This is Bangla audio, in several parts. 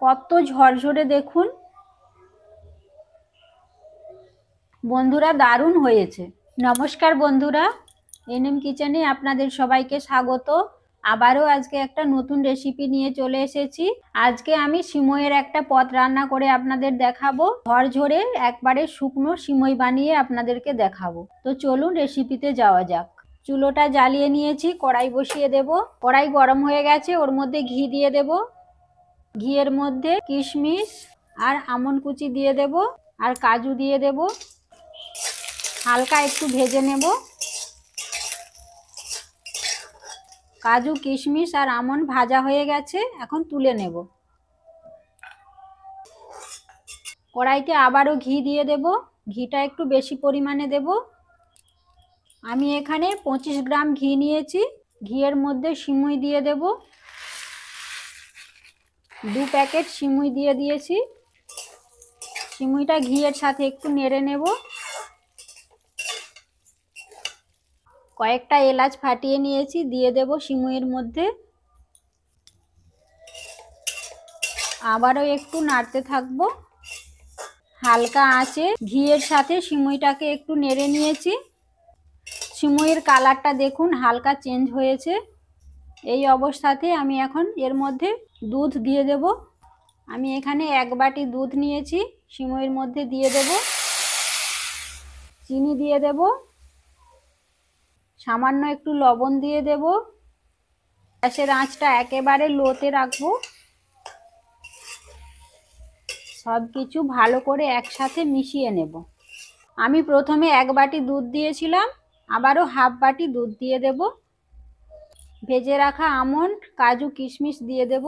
কত ঝরঝরে দেখুন বন্ধুরা, দারুণ হয়েছে। নমস্কার বন্ধুরা, এনএম কিচেনে আপনাদের সবাইকে স্বাগত। আবারও আজকে একটা নতুন রেসিপি নিয়ে চলে এসেছি। আজকে আমি সিমইয়ের একটা পদ রান্না করে আপনাদের দেখাবো। ঝরঝরে একবারে শুকনো সিমই বানিয়ে আপনাদেরকে দেখাবো। তো চলুন রেসিপিতে যাওয়া যাক। চুলোটা জ্বালিয়ে নিয়েছি, কড়াই বসিয়ে দেব। কড়াই গরম হয়ে গেছে, ওর মধ্যে ঘি দিয়ে দেব। ঘিয়ের মধ্যে কিশমিশ আর আমন্ড কুচি দিয়ে দেব, আর কাজু দিয়ে দেব। হালকা একটু ভেজে নেব। কাজু কিশমিশ আর আমন্ড ভাজা হয়ে গেছে, এখন তুলে নেব। কড়াইতে আবারও ঘি দিয়ে দেব। ঘিটা একটু বেশি পরিমাণে দেব। আমি এখানে 25 গ্রাম ঘি নিয়েছি। ঘিয়ের মধ্যে সিমুই দিয়ে দেব। 2 প্যাকেট সিমুই দিয়ে দিয়েছি। সিমুইটা ঘিয়ের সাথে একটু নেড়ে নেব। কয়েকটা এলাচ ফাটিয়ে নিয়েছি, দিয়ে দেব সিমুইয়ের মধ্যে। আবারও একটু নাড়তে থাকবো। হালকা আঁচে ঘিয়ের সাথে সিমুইটাকে একটু নেড়ে নিয়েছি। সিমুইয়ের কালারটা দেখুন হালকা চেঞ্জ হয়েছে। এই অবস্থাতে আমি এখন এর মধ্যে দুধ দিয়ে দেব। আমি এখানে 1 বাটি দুধ নিয়েছি, সিমুইয়ের মধ্যে দিয়ে দেব। চিনি দিয়ে দেব, সামান্য একটু লবণ দিয়ে দেব। গ্যাসের আঁচটা একেবারে লোতে রাখবো। সব কিছু ভালো করে একসাথে মিশিয়ে নেব। আমি প্রথমে 1 বাটি দুধ দিয়েছিলাম, আবারও হাফ বাটি দুধ দিয়ে দেব। ভেজে রাখা আমন্ড, কাজু, কিশমিশ দিয়ে দেব।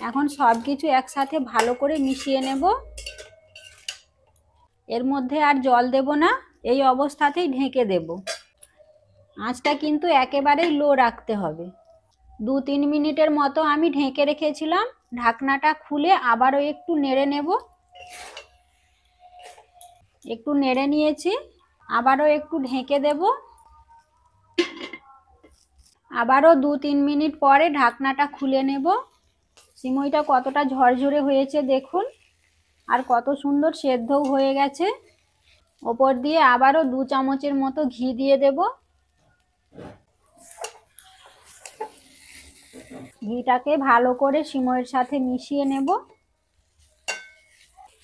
এখন সব কিছু একসাথে ভালো করে মিশিয়ে নেব। এর মধ্যে আর জল দেব না, এই অবস্থাতেই ঢেকে দেব। আঁচটা কিন্তু একেবারেই লো রাখতে হবে। 2-3 মিনিটের মতো আমি ঢেকে রেখেছিলাম। ঢাকনাটা খুলে আবারও একটু নেড়ে নেব। একটু নেড়ে নিয়েছি, আবারও একটু ঢেকে দেব। আবারও 2-3 মিনিট পরে ঢাকনাটা খুলে নেব। সিমইটা কতটা ঝরঝরে হয়েছে দেখুন, আর কত সুন্দর সেদ্ধও হয়ে গেছে। ওপর দিয়ে আবারও 2 চামচের মতো ঘি দিয়ে দেব। ঘিটাকে ভালো করে সিমইয়ের সাথে মিশিয়ে নেব।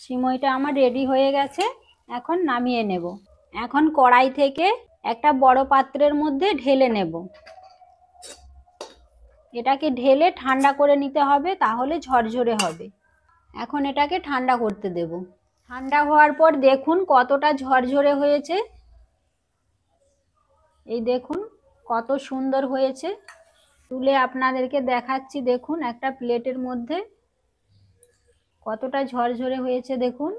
সিমইটা আমার রেডি হয়ে গেছে, এখন নামিয়ে নেব। এখন কড়াই থেকে একটা বড় পাত্রের মধ্যে ঢেলে নেব। এটাকে ঢেলে ঠান্ডা করে নিতে হবে, তাহলে ঝরঝরে হবে। এখন এটাকে ঠান্ডা করতে দেব। ঠান্ডা হওয়ার পর দেখুন কতটা ঝরঝরে হয়েছে। এই দেখুন কত সুন্দর হয়েছে। তুলে আপনাদেরকে দেখাচ্ছি, দেখুন একটা প্লেটের মধ্যে কতটা ঝরঝরে হয়েছে দেখুন।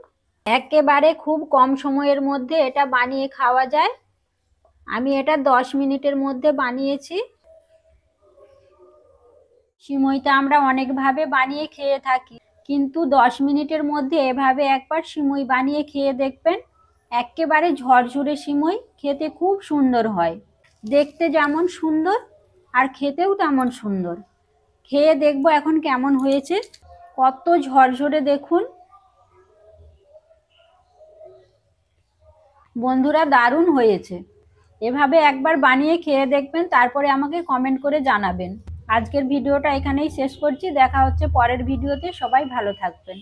একেবারে খুব কম সময়ের মধ্যে এটা বানিয়ে খাওয়া যায়। আমি এটা 10 মিনিটের মধ্যে বানিয়েছি। সিমইটা আমরা অনেকভাবে বানিয়ে খেয়ে থাকি, কিন্তু 10 মিনিটের মধ্যে এভাবে একবার সিমই বানিয়ে খেয়ে দেখবেন। একেবারে ঝরঝরে সিমই, খেতে খুব সুন্দর হয়। দেখতে যেমন সুন্দর আর খেতেও তেমন সুন্দর। খেয়ে দেখবো এখন কেমন হয়েছে। কত ঝরঝরে দেখুন বন্ধুরা, দারুণ হয়েছে। এভাবে একবার বানিয়ে খেয়ে দেখবেন, তারপরে আমাকে কমেন্ট করে জানাবেন। আজকের ভিডিওটা এখানেই শেষ করছি। দেখা হচ্ছে পরের ভিডিওতে। সবাই ভালো থাকবেন।